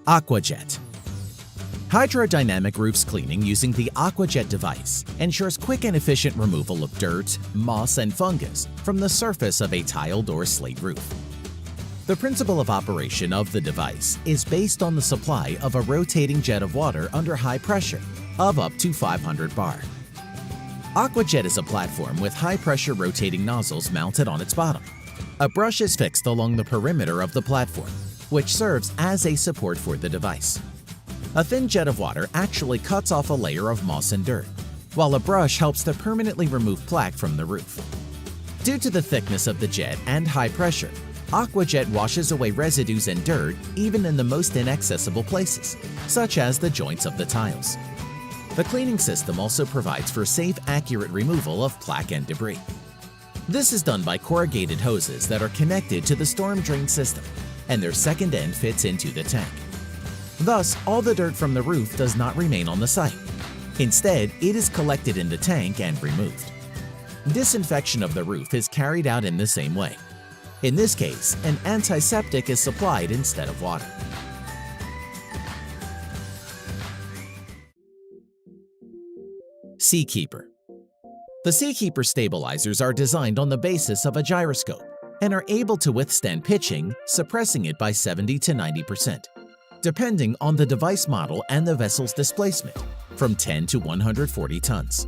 AquaJet. Hydrodynamic roofs cleaning using the AquaJet device ensures quick and efficient removal of dirt, moss, and fungus from the surface of a tiled or slate roof. The principle of operation of the device is based on the supply of a rotating jet of water under high pressure of up to 500 bar. AquaJet is a platform with high-pressure rotating nozzles mounted on its bottom. A brush is fixed along the perimeter of the platform, which serves as a support for the device. A thin jet of water actually cuts off a layer of moss and dirt, while a brush helps to permanently remove plaque from the roof. Due to the thickness of the jet and high pressure, AquaJet washes away residues and dirt even in the most inaccessible places, such as the joints of the tiles. The cleaning system also provides for safe, accurate removal of plaque and debris. This is done by corrugated hoses that are connected to the storm drain system, and their second end fits into the tank. Thus, all the dirt from the roof does not remain on the site. Instead, it is collected in the tank and removed. Disinfection of the roof is carried out in the same way. In this case, an antiseptic is supplied instead of water. Seakeeper. The Seakeeper stabilizers are designed on the basis of a gyroscope and are able to withstand pitching, suppressing it by 70 to 90%. Depending on the device model and the vessel's displacement, from 10 to 140 tons.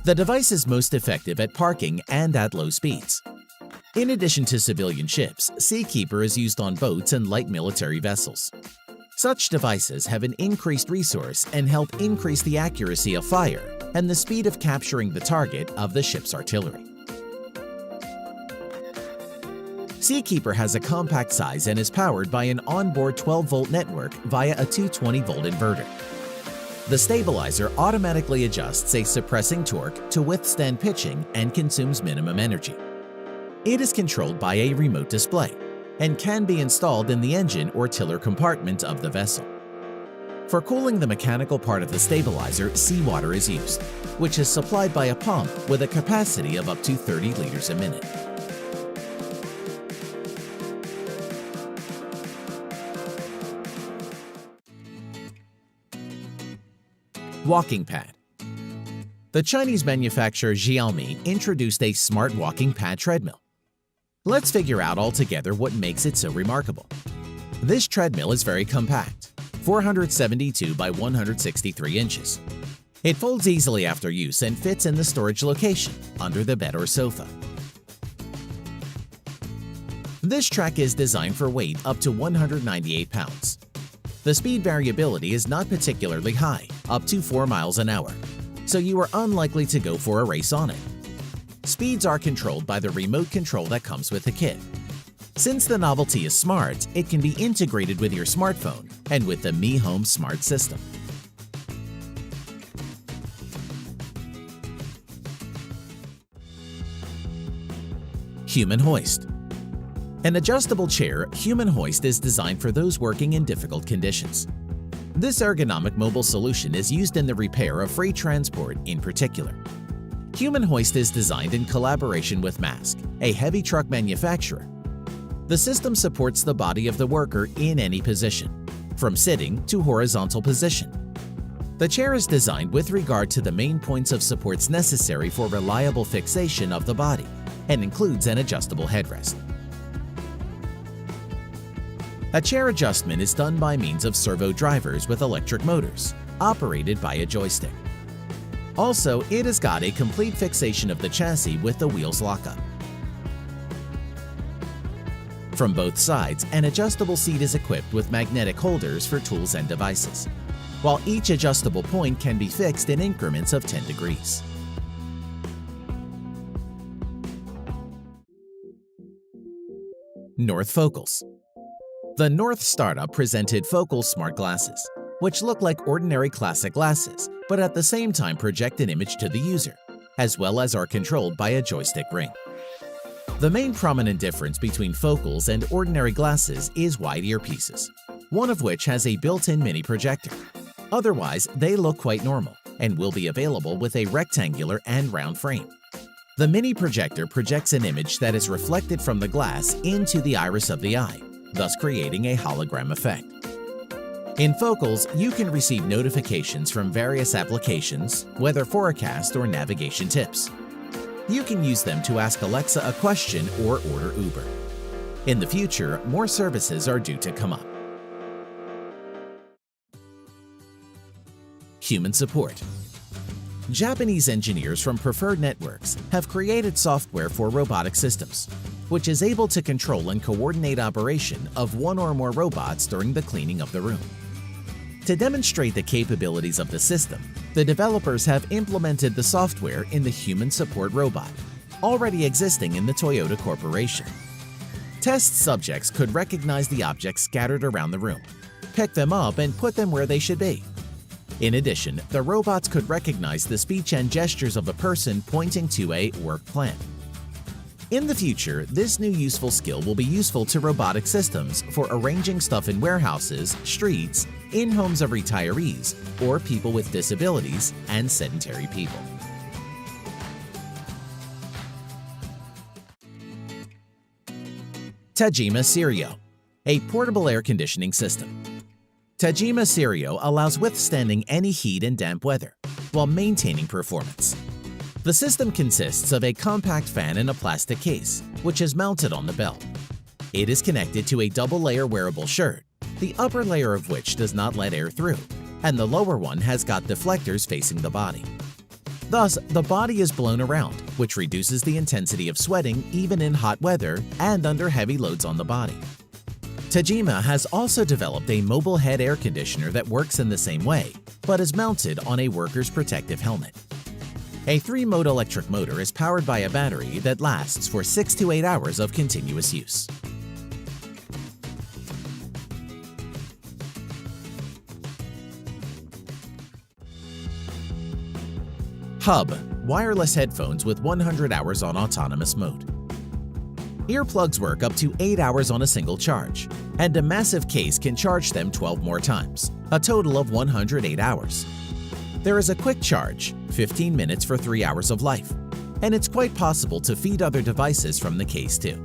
The device is most effective at parking and at low speeds. In addition to civilian ships, Seakeeper is used on boats and light military vessels. Such devices have an increased resource and help increase the accuracy of fire and the speed of capturing the target of the ship's artillery. Seakeeper has a compact size and is powered by an onboard 12-volt network via a 220-volt inverter. The stabilizer automatically adjusts a suppressing torque to withstand pitching and consumes minimum energy. It is controlled by a remote display and can be installed in the engine or tiller compartment of the vessel. For cooling the mechanical part of the stabilizer, seawater is used, which is supplied by a pump with a capacity of up to 30 liters a minute. Walking pad. The Chinese manufacturer Xiaomi introduced a smart walking pad treadmill. Let's figure out altogether what makes it so remarkable. This treadmill is very compact, 472 by 163 inches. It folds easily after use and fits in the storage location, under the bed or sofa. This track is designed for weight up to 198 pounds. The speed variability is not particularly high, up to 4 miles an hour, so you are unlikely to go for a race on it. Speeds are controlled by the remote control that comes with the kit. Since the novelty is smart, it can be integrated with your smartphone and with the Mi Home smart system. Human hoist. An adjustable chair, Human Hoist is designed for those working in difficult conditions. This ergonomic mobile solution is used in the repair of freight transport in particular. Human Hoist is designed in collaboration with Mask, a heavy truck manufacturer. The system supports the body of the worker in any position, from sitting to horizontal position. The chair is designed with regard to the main points of supports necessary for reliable fixation of the body and includes an adjustable headrest. A chair adjustment is done by means of servo drivers with electric motors, operated by a joystick. Also, it has got a complete fixation of the chassis with the wheels lockup. From both sides, an adjustable seat is equipped with magnetic holders for tools and devices, while each adjustable point can be fixed in increments of 10 degrees. North Focals. The North startup presented Focal smart glasses, which look like ordinary classic glasses, but at the same time project an image to the user, as well as are controlled by a joystick ring. The main prominent difference between Focals and ordinary glasses is wide earpieces, one of which has a built-in mini projector. Otherwise, they look quite normal and will be available with a rectangular and round frame. The mini projector projects an image that is reflected from the glass into the iris of the eye, thus creating a hologram effect. In Focals, you can receive notifications from various applications, weather forecast, or navigation tips. You can use them to ask Alexa a question or order Uber. In the future, more services are due to come up. Human support. Japanese engineers from Preferred Networks have created software for robotic systems, which is able to control and coordinate operation of one or more robots during the cleaning of the room. To demonstrate the capabilities of the system, the developers have implemented the software in the human support robot, already existing in the Toyota Corporation. Test subjects could recognize the objects scattered around the room, pick them up and put them where they should be. In addition, the robots could recognize the speech and gestures of a person pointing to a work plan. In the future, this new useful skill will be useful to robotic systems for arranging stuff in warehouses, streets, in homes of retirees, or people with disabilities and sedentary people. Tajima Serio, a portable air conditioning system. Tajima Serio allows withstanding any heat and damp weather while maintaining performance. The system consists of a compact fan in a plastic case, which is mounted on the belt. It is connected to a double-layer wearable shirt, the upper layer of which does not let air through, and the lower one has got deflectors facing the body. Thus, the body is blown around, which reduces the intensity of sweating even in hot weather and under heavy loads on the body. Tajima has also developed a mobile head air conditioner that works in the same way, but is mounted on a worker's protective helmet. A 3-mode electric motor is powered by a battery that lasts for 6 to 8 hours of continuous use. Hub – wireless headphones with 100 hours on autonomous mode. Earplugs work up to 8 hours on a single charge, and a massive case can charge them 12 more times, a total of 108 hours. There is a quick charge, 15 minutes for 3 hours of life, and it's quite possible to feed other devices from the case too.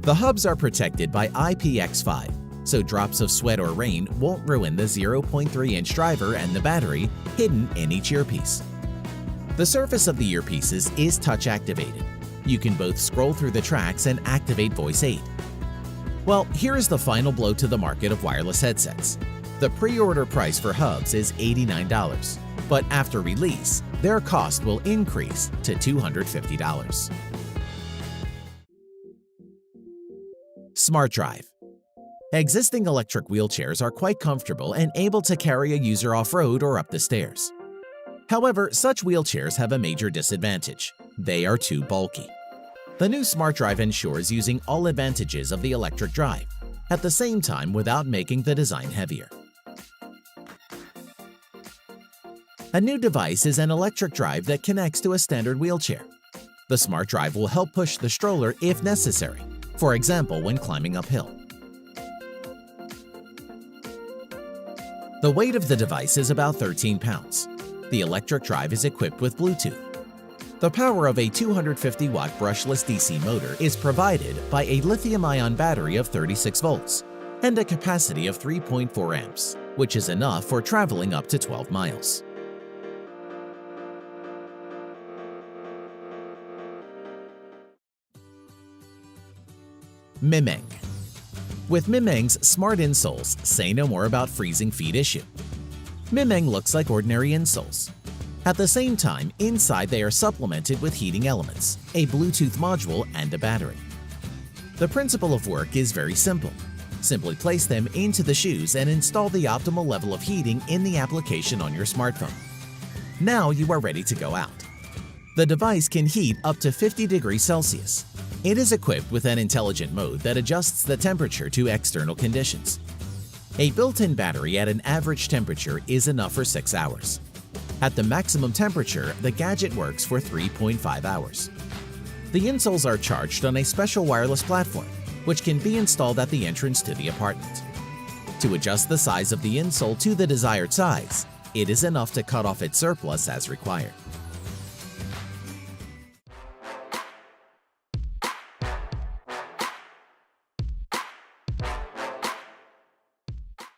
The hubs are protected by IPX5, so drops of sweat or rain won't ruin the 0.3-inch driver and the battery hidden in each earpiece. The surface of the earpieces is touch-activated. You can both scroll through the tracks and activate Voice 8. Well, here is the final blow to the market of wireless headsets. The pre-order price for hubs is $89, but after release, their cost will increase to $250. Smart Drive. Existing electric wheelchairs are quite comfortable and able to carry a user off-road or up the stairs. However, such wheelchairs have a major disadvantage. They are too bulky. The new Smart Drive ensures using all advantages of the electric drive, at the same time without making the design heavier. A new device is an electric drive that connects to a standard wheelchair. The Smart Drive will help push the stroller if necessary, for example when climbing uphill. The weight of the device is about 13 pounds. The electric drive is equipped with Bluetooth. The power of a 250-watt brushless DC motor is provided by a lithium-ion battery of 36 volts and a capacity of 3.4 amps, which is enough for traveling up to 12 miles. Mimeng. With Mimeng's smart insoles, say no more about freezing feet issue. Mimeng looks like ordinary insoles. At the same time, inside they are supplemented with heating elements, a Bluetooth module, and a battery. The principle of work is very simple. Simply place them into the shoes and install the optimal level of heating in the application on your smartphone. Now you are ready to go out. The device can heat up to 50 degrees Celsius. It is equipped with an intelligent mode that adjusts the temperature to external conditions. A built-in battery at an average temperature is enough for 6 hours. At the maximum temperature, the gadget works for 3.5 hours. The insoles are charged on a special wireless platform, which can be installed at the entrance to the apartment. To adjust the size of the insole to the desired size, it is enough to cut off its surplus as required.